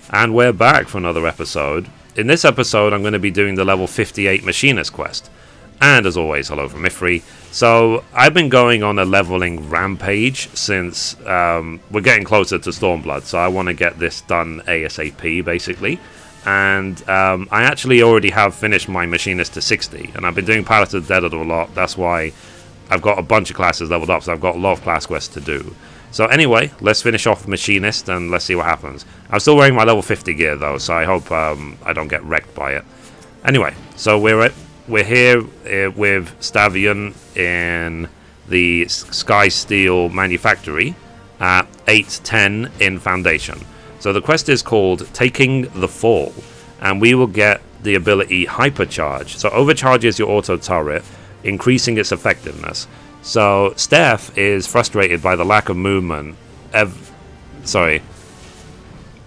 And we're back for another episode. In this episode, I'm going to be doing the level 58 Machinist Quest. And as always, hello from Mithrie. So, I've been going on a leveling rampage since we're getting closer to Stormblood. So I want to get this done ASAP, basically. And I actually already have finished my Machinist to 60. And I've been doing Pilot of the Dead a lot. That's why I've got a bunch of classes leveled up. So I've got a lot of class quests to do. So anyway, let's finish off Machinist and let's see what happens. I'm still wearing my level 50 gear though, so I hope I don't get wrecked by it. Anyway, so we're here with Stavian in the Sky Steel Manufactory at 8:10 in Foundation. So the quest is called Taking the Fall, and we will get the ability Hypercharge. So overcharges your auto turret, increasing its effectiveness. So Steph is frustrated by the lack of movement,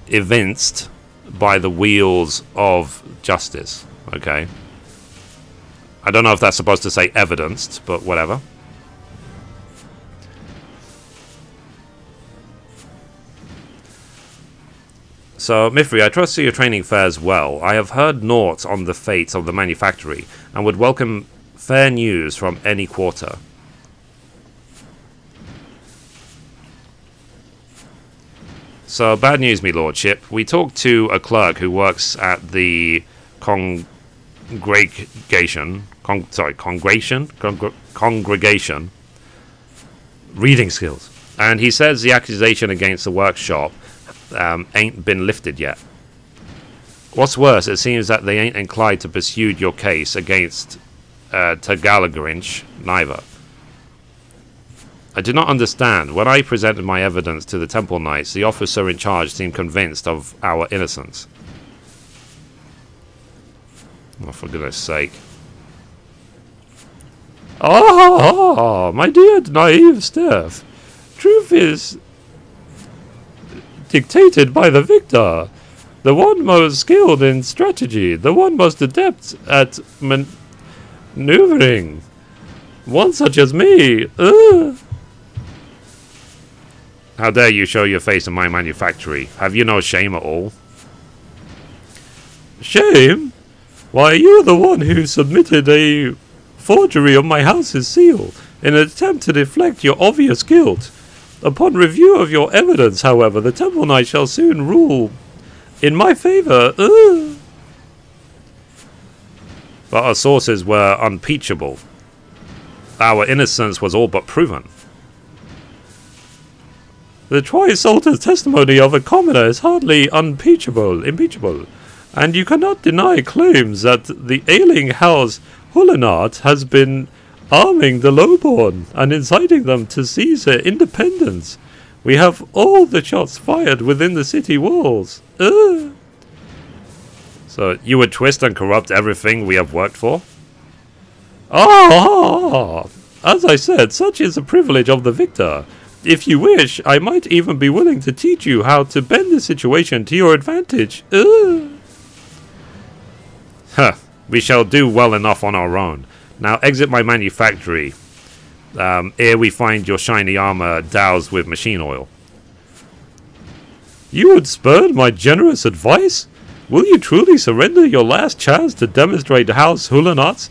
evinced by the wheels of justice. Okay. I don't know if that's supposed to say evidenced, but whatever. So, Mithrie, I trust that your training fares well. I have heard naught on the fates of the manufactory, and would welcome fair news from any quarter. So, bad news, me lordship. We talked to a clerk who works at the congregation. Reading skills. And he says the accusation against the workshop ain't been lifted yet. What's worse, it seems that they ain't inclined to pursue your case against Tagalagrinch neither. I do not understand. When I presented my evidence to the Temple Knights, the officer in charge seemed convinced of our innocence. Oh, for goodness sake. Ah, my dear naive Steph. Truth is dictated by the victor. The one most skilled in strategy. The one most adept at maneuvering. One such as me. How dare you show your face in my manufactory? Have you no shame at all? Shame? Why, you're the one who submitted a forgery of my house's seal in an attempt to deflect your obvious guilt. Upon review of your evidence, however, the Temple Knight shall soon rule in my favor. But our sources were unimpeachable. Our innocence was all but proven. The Tri-Salter's testimony of a commoner is hardly impeachable, and you cannot deny claims that the ailing house Hulenart has been arming the lowborn and inciting them to seize their independence. We have all the shots fired within the city walls. So you would twist and corrupt everything we have worked for? As I said, such is the privilege of the victor. If you wish, I might even be willing to teach you how to bend the situation to your advantage. We shall do well enough on our own. Now exit my manufactory, ere we find your shiny armor doused with machine oil. You would spurn my generous advice? Will you truly surrender your last chance to demonstrate House Hulenart's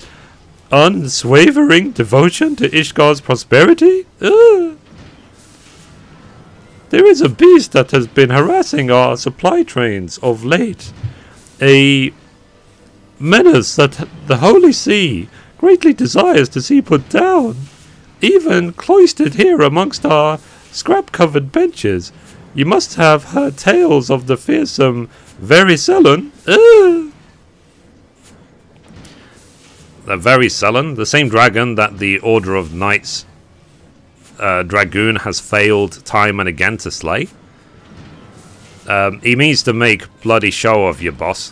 unswavering devotion to Ishgar's prosperity? There is a beast that has been harassing our supply trains of late. A menace that the Holy See greatly desires to see put down. Even cloistered here amongst our scrap-covered benches. You must have heard tales of the fearsome Veriselon. The Veriselon? The same dragon that the Order of Knights Dragoon has failed time and again to slay. He means to make bloody show of you, boss.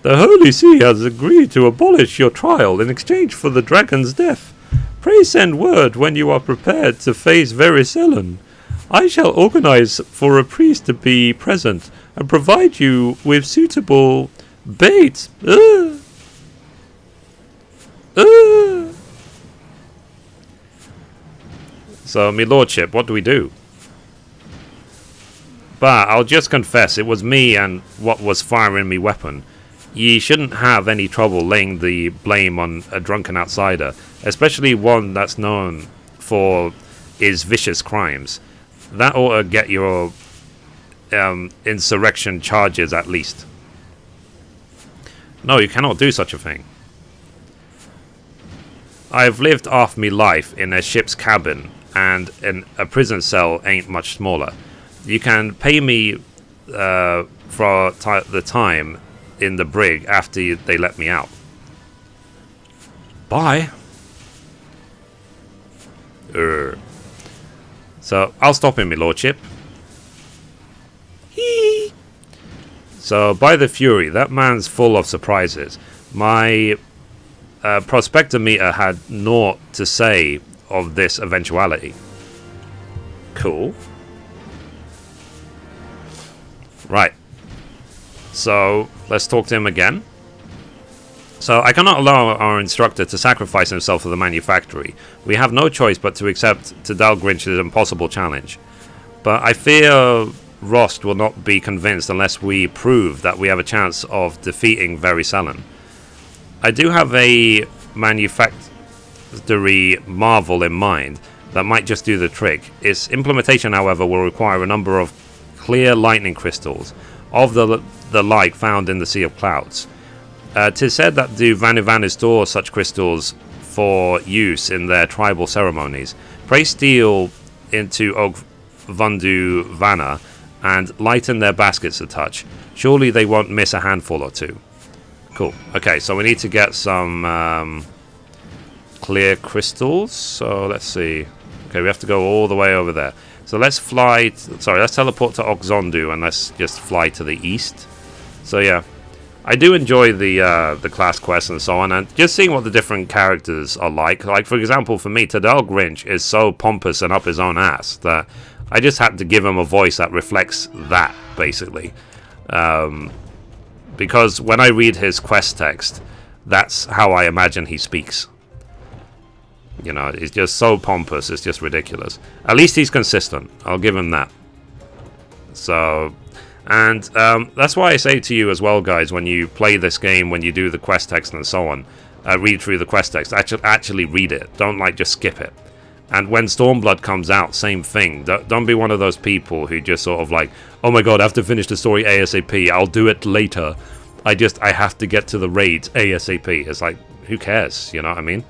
The Holy See has agreed to abolish your trial in exchange for the dragon's death. Pray send word when you are prepared to face Veriselon. I shall organize for a priest to be present and provide you with suitable bait. So, me lordship, what do we do? But I'll just confess, it was me and what was firing me weapon. Ye shouldn't have any trouble laying the blame on a drunken outsider, especially one that's known for his vicious crimes. That ought to get your insurrection charges at least. No, you cannot do such a thing. I have lived half me life in a ship's cabin, and in a prison cell ain't much smaller. You can pay me for the time in the brig after they let me out. Bye. So I'll stop him, my lordship. Hee. So by the Fury, that man's full of surprises. My prospector meter had naught to say of this eventuality. Cool. Right. So let's talk to him again. So I cannot allow our instructor to sacrifice himself for the manufactory. We have no choice but to accept Dalgrinch's impossible challenge. But I fear Rost will not be convinced unless we prove that we have a chance of defeating Verisellen. I do have a manufactory marvel in mind that might just do the trick. Its implementation, however, will require a number of clear lightning crystals of the like found in the Sea of Clouds. 'Tis said that the Vanivani store such crystals for use in their tribal ceremonies. Pray steal into Ogvundu Vana and lighten their baskets a touch. Surely they won't miss a handful or two. Cool. Okay, so we need to get some clear crystals. So let's see. Okay, we have to go all the way over there. So let's fly. Sorry, let's teleport to Ogvundu and let's just fly to the east. So yeah, I do enjoy the class quests and so on, and just seeing what the different characters are like. Like for example, for me, Dalgrinch is so pompous and up his own ass that I just had to give him a voice that reflects that, basically. Because when I read his quest text, that's how I imagine he speaks. You know, he's just so pompous, it's just ridiculous. At least he's consistent, I'll give him that. So, and that's why I say to you as well, guys, when you play this game, when you do the quest text and so on, read through the quest text, actually read it. Don't, like, just skip it. And when Stormblood comes out, same thing. Don't be one of those people who just sort of like, oh my god, I have to finish the story ASAP, I'll do it later. I have to get to the raids ASAP. It's like, who cares, you know what I mean?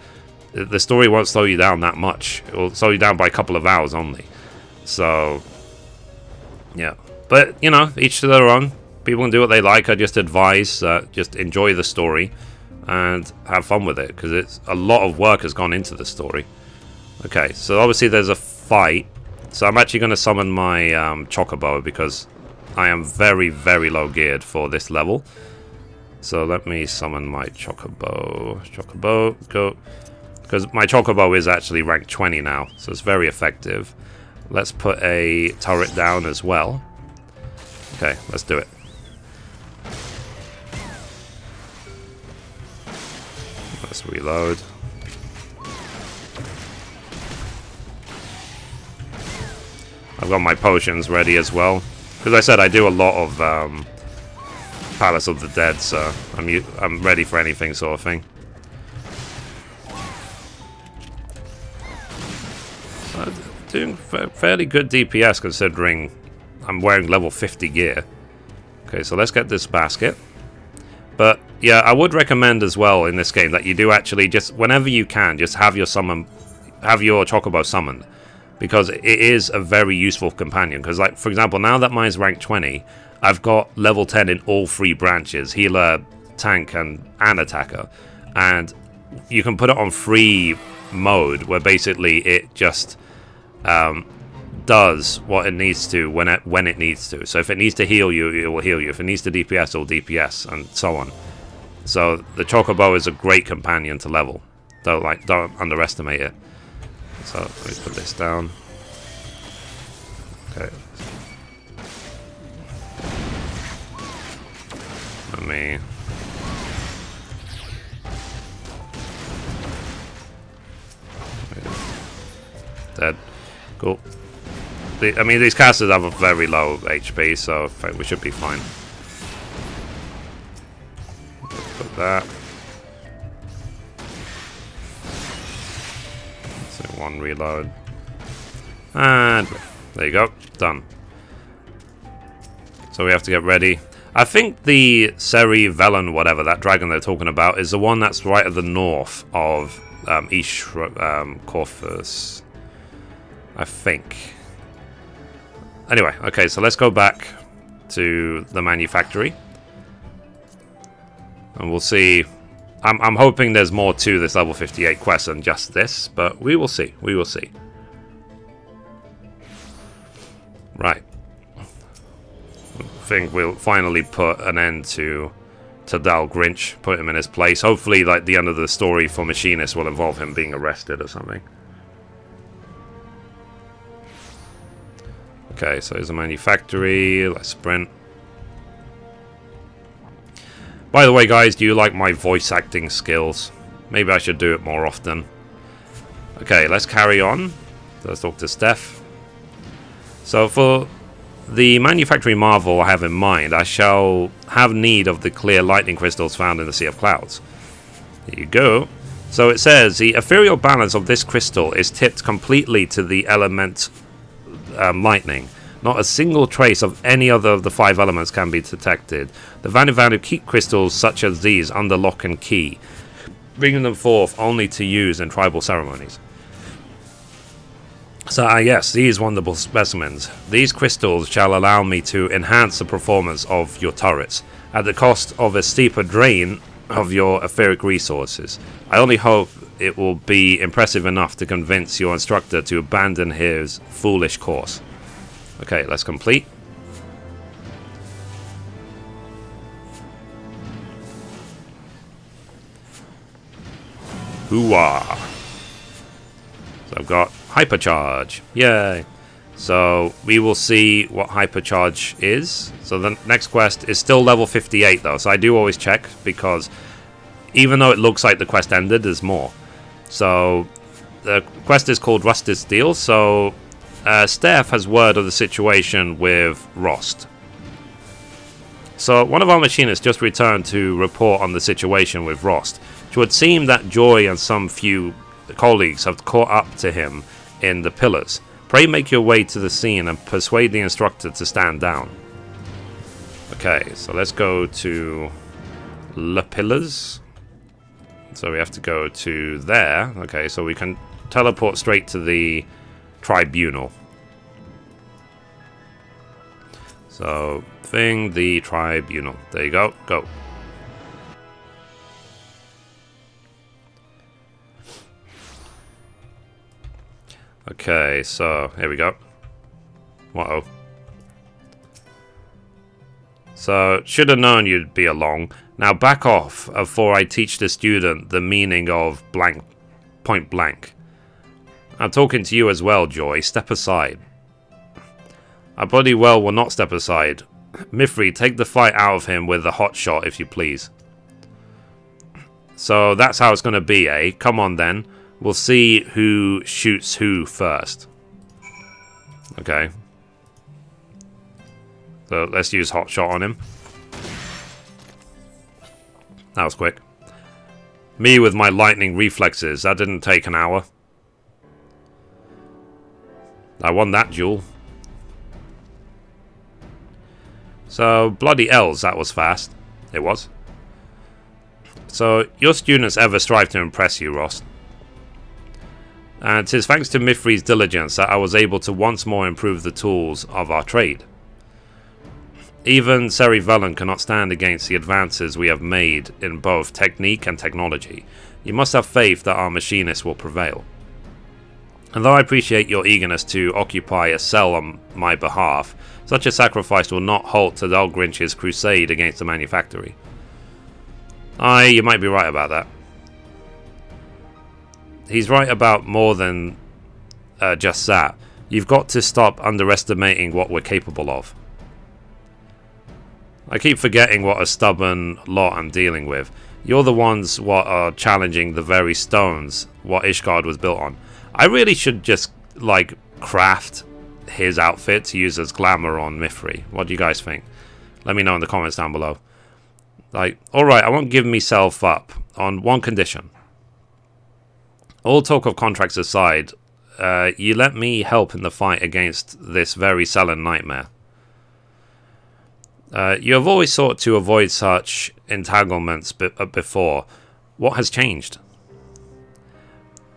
The story won't slow you down that much. It will slow you down by a couple of hours only. So, yeah. But, you know, each to their own. People can do what they like. I just advise, just enjoy the story and have fun with it, because it's a lot of work has gone into the story. Okay, so obviously there's a fight. So I'm actually going to summon my Chocobo, because I am very, very low geared for this level. So let me summon my Chocobo. Chocobo, go. Because my Chocobo is actually rank 20 now, so it's very effective. Let's put a turret down as well. Okay, let's do it. Let's reload. I've got my potions ready as well. Because I said I do a lot of Palace of the Dead, so I'm ready for anything sort of thing. Doing fairly good DPS considering I'm wearing level 50 gear. Okay, so let's get this basket. But yeah, I would recommend as well in this game that you do actually just whenever you can just have your Chocobo summoned, because it is a very useful companion. Because like for example, now that mine's rank 20, I've got level 10 in all 3 branches: healer, tank, and attacker. And you can put it on free mode where basically it just does what it needs to when it needs to. So if it needs to heal you, it will heal you. If it needs to DPS, it will DPS, and so on. So the Chocobo is a great companion to level. Don't underestimate it. So let me put this down. Okay. Let me. Dead. Cool. I mean, these casters have a very low HP, so we should be fine. Put that. So one reload. And there you go. Done. So we have to get ready. I think the Seri Velen, whatever, that dragon they're talking about, is the one that's right at the north of East Corvus. I think. Anyway, okay, so let's go back to the manufactory. And we'll see. I'm hoping there's more to this level 58 quest than just this, but we will see. We will see. Right. I think we'll finally put an end to Dal Grinch, put him in his place. Hopefully, like, the end of the story for Machinist will involve him being arrested or something. Okay, so there's a manufactory. Let's sprint. By the way, guys, do you like my voice acting skills? Maybe I should do it more often. Okay, let's carry on. Let's talk to Steph. So for the manufacturing marvel I have in mind, I shall have need of the clear lightning crystals found in the Sea of Clouds. Here you go. So it says, the ethereal balance of this crystal is tipped completely to the element lightning. Not a single trace of any other of the 5 elements can be detected. The Vanu keep crystals such as these under lock and key, bringing them forth only to use in tribal ceremonies. So yes, these wonderful specimens. These crystals shall allow me to enhance the performance of your turrets, at the cost of a steeper drain of your etheric resources. I only hope it will be impressive enough to convince your instructor to abandon his foolish course. Okay, let's complete. Hooah! So I've got Hypercharge. Yay! So we will see what Hypercharge is. So the next quest is still level 58 though, so I do always check, because even though it looks like the quest ended, there's more. So the quest is called Rusted Steel, so Steph has word of the situation with Rost. So one of our machinists just returned to report on the situation with Rost. It would seem that Joy and some few colleagues have caught up to him in the pillars. Pray make your way to the scene and persuade the instructor to stand down. Okay, so let's go to Le Pillars. So we have to go to there. Okay, so we can teleport straight to the Tribunal. So, the Tribunal. There you go. Go. Okay, so here we go. Uh-oh. So, should have known you'd be along. Now back off before I teach the student the meaning of blank, point blank. I'm talking to you as well, Joy. Step aside. I bloody well will not step aside. Mithrie, take the fight out of him with a hot shot, if you please. So that's how it's going to be, eh? Come on then. We'll see who shoots who first. Okay. So let's use hot shot on him. That was quick. Me with my lightning reflexes. That didn't take an hour. I won that duel. So, bloody elves, that was fast. It was. So, your students ever strive to impress you, Ross. And 'tis thanks to Mithrie's diligence that I was able to once more improve the tools of our trade. Even Seri Velen cannot stand against the advances we have made in both technique and technology. You must have faith that our machinists will prevail. And though I appreciate your eagerness to occupy a cell on my behalf, such a sacrifice will not halt to Dal Grinch's crusade against the manufactory. Aye, you might be right about that. He's right about more than just that. You've got to stop underestimating what we're capable of. I keep forgetting what a stubborn lot I'm dealing with. You're the ones what are challenging the very stones what Ishgard was built on. I really should just, like, craft his outfit to use as glamour on Mithrie. What do you guys think? Let me know in the comments down below. Like, alright, I won't give myself up on one condition. All talk of contracts aside, you let me help in the fight against this very sullen nightmare. You have always sought to avoid such entanglements before. What has changed?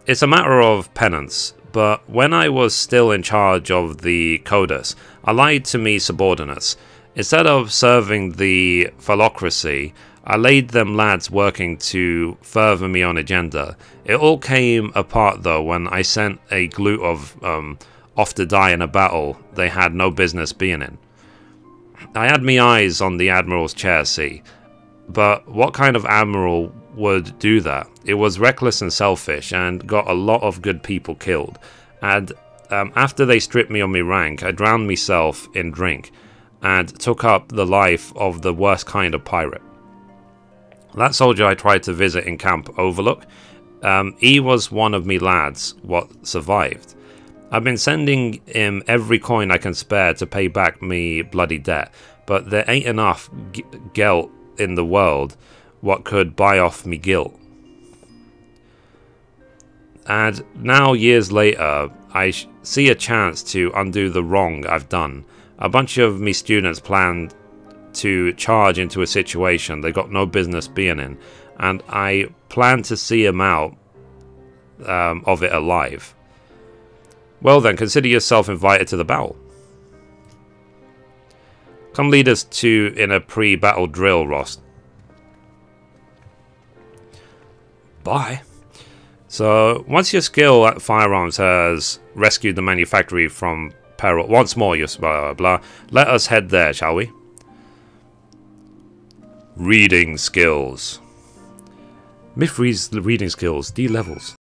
It's a matter of penance, but when I was still in charge of the Codus, I lied to me subordinates. Instead of serving the phallocracy, I laid them lads working to further me on agenda. It all came apart though when I sent a glute of off to die in a battle they had no business being in. I had me eyes on the Admiral's chair, see, but what kind of Admiral would do that? It was reckless and selfish and got a lot of good people killed. And after they stripped me of my rank, I drowned myself in drink and took up the life of the worst kind of pirate. That soldier I tried to visit in Camp Overlook, he was one of me lads what survived. I've been sending him every coin I can spare to pay back me bloody debt, but there ain't enough gelt in the world what could buy off me guilt. And now, years later, I see a chance to undo the wrong I've done. A bunch of me students planned to charge into a situation they got no business being in, and I plan to see them out of it alive. Well then, consider yourself invited to the battle. Come lead us in a pre-battle drill, Ross. Bye. So, once your skill at firearms has rescued the manufactory from peril, once more, you blah, blah, blah, let us head there, shall we? Reading skills. Mithrie's reading skills, D levels.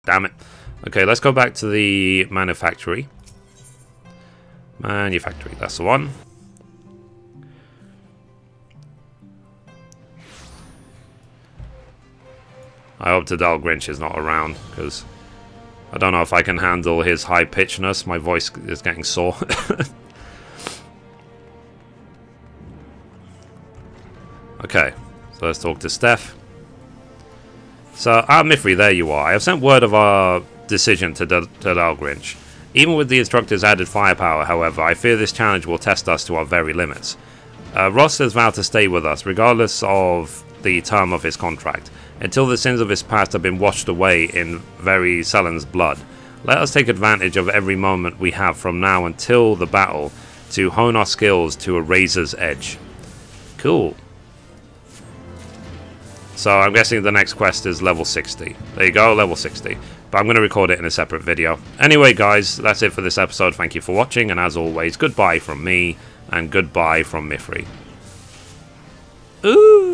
Damn it. Okay, let's go back to the manufactory. Manufactory, that's the one. I hope Tadal Grinch is not around, because I don't know if I can handle his high-pitchedness. My voice is getting sore. Okay, so let's talk to Steph. So, Mithrie, there you are. I have sent word of our decision to Tadal Grinch. Even with the instructor's added firepower, however, I fear this challenge will test us to our very limits. Ross has vowed to stay with us, regardless of the term of his contract, until the sins of his past have been washed away in very Sullen's blood. Let us take advantage of every moment we have from now until the battle to hone our skills to a razor's edge. Cool. So I'm guessing the next quest is level 60. There you go, level 60. But I'm going to record it in a separate video. Anyway, guys, that's it for this episode. Thank you for watching, and as always, goodbye from me, and goodbye from Mithrie. Ooh!